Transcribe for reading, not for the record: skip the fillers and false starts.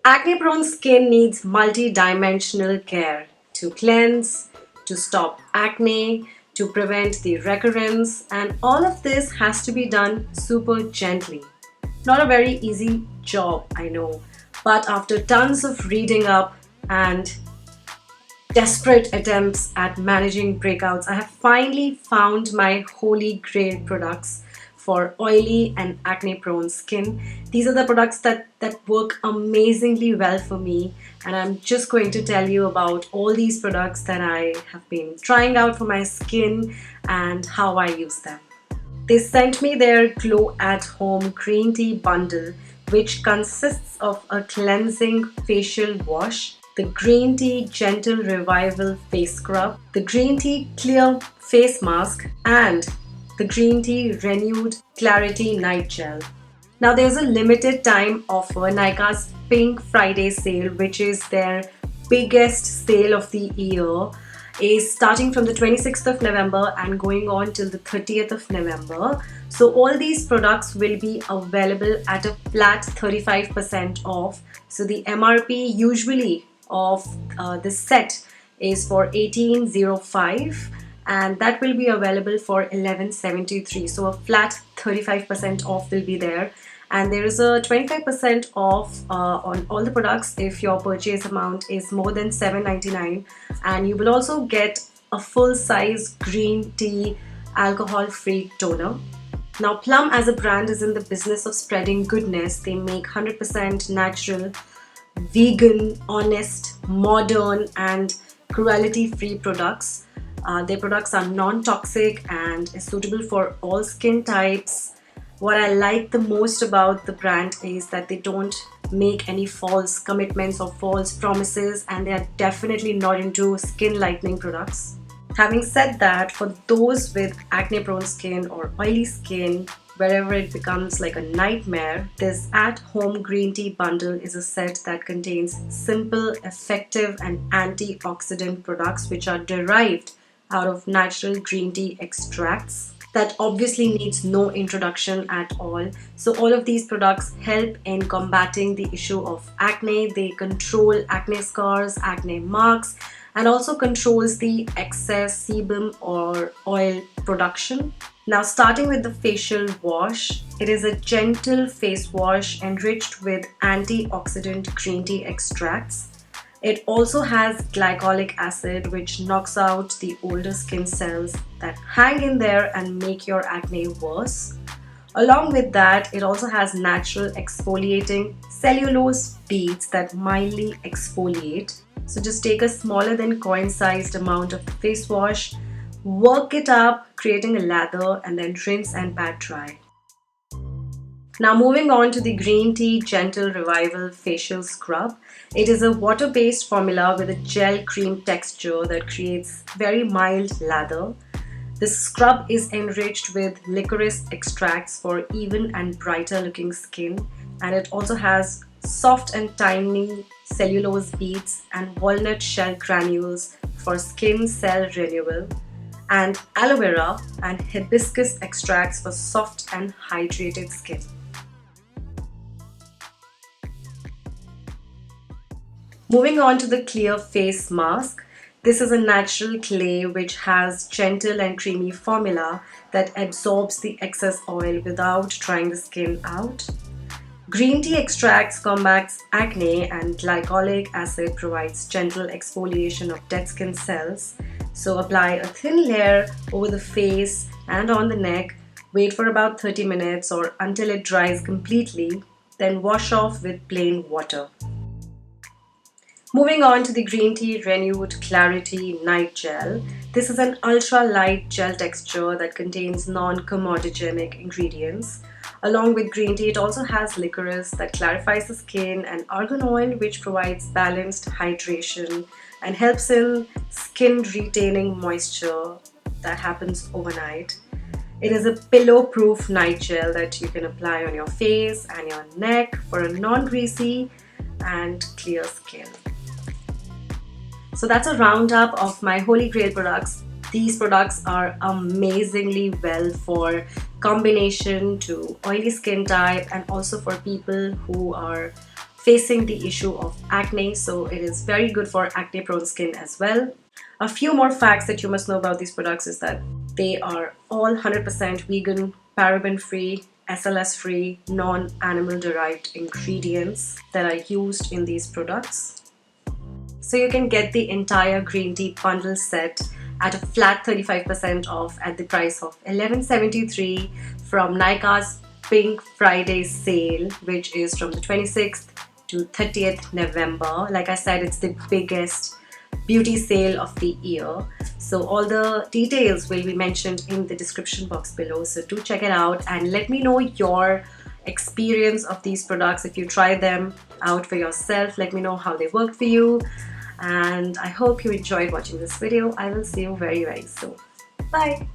Acne-prone skin needs multi-dimensional care to cleanse, to stop acne, to prevent the recurrence, and all of this has to be done super gently. Not a very easy job, I know, but after tons of reading up and desperate attempts at managing breakouts, I have finally found my holy grail products for oily and acne prone skin. These are the products that work amazingly well for me, and I'm just going to tell you about all these products that I have been trying out for my skin and how I use them. They sent me their Glow at Home green tea bundle, which consists of a cleansing facial wash, the green tea gentle revival face scrub, the green tea clear face mask, and the green tea renewed clarity night gel. Now there's a limited time offer, Nykaa's Pink Friday sale, which is their biggest sale of the year, is starting from the 26th of November and going on till the 30th of November. So all these products will be available at a flat 35% off. So the MRP usually of this set is for 1805, and that will be available for 1173. So a flat 35% off will be there. And there is a 25% off on all the products if your purchase amount is more than $7.99, and you will also get a full-size green tea alcohol-free toner. Now Plum as a brand is in the business of spreading goodness. They make 100% natural, vegan, honest, modern and cruelty-free products. Their products are non-toxic and is suitable for all skin types. What I like the most about the brand is that they don't make any false commitments or false promises, and they are definitely not into skin lightening products. Having said that, for those with acne-prone skin or oily skin, wherever it becomes like a nightmare, this at-home green tea bundle is a set that contains simple, effective and antioxidant products which are derived out of natural green tea extracts. That obviously needs no introduction at all. So all of these products help in combating the issue of acne. They control acne scars, acne marks, and also controls the excess sebum or oil production. Now starting with the facial wash, it is a gentle face wash enriched with antioxidant green tea extracts. It also has glycolic acid, which knocks out the older skin cells that hang in there and make your acne worse. Along with that, it also has natural exfoliating cellulose beads that mildly exfoliate. So just take a smaller than coin-sized amount of the face wash, work it up, creating a lather, and then rinse and pat dry. Now moving on to the Green Tea Gentle Revival Facial Scrub. It is a water-based formula with a gel cream texture that creates very mild lather. This scrub is enriched with licorice extracts for even and brighter looking skin, and it also has soft and tiny cellulose beads and walnut shell granules for skin cell renewal, and aloe vera and hibiscus extracts for soft and hydrated skin. Moving on to the clear face mask. This is a natural clay which has gentle and creamy formula that absorbs the excess oil without drying the skin out. Green tea extracts combats acne, and glycolic acid provides gentle exfoliation of dead skin cells. So apply a thin layer over the face and on the neck, wait for about 30 minutes or until it dries completely, then wash off with plain water. Moving on to the Green Tea Renewed Clarity Night Gel. This is an ultra-light gel texture that contains non-comedogenic ingredients. Along with green tea, it also has licorice that clarifies the skin, and argan oil which provides balanced hydration and helps in skin retaining moisture that happens overnight. It is a pillow-proof night gel that you can apply on your face and your neck for a non-greasy and clear skin. So that's a roundup of my holy grail products. These products are amazingly well for combination to oily skin type and also for people who are facing the issue of acne, so it is very good for acne prone skin as well. A few more facts that you must know about these products is that they are all 100% vegan, paraben free, SLS free, non-animal derived ingredients that are used in these products. So you can get the entire green tea bundle set at a flat 35% off at the price of $11.73 from Nykaa's Pink Friday sale, which is from the 26th to 30th November. Like I said, it's the biggest beauty sale of the year. So all the details will be mentioned in the description box below. So do check it out and let me know your experience of these products. If you try them out for yourself, let me know how they work for you. And I hope you enjoyed watching this video. I will see you very, very soon. Bye.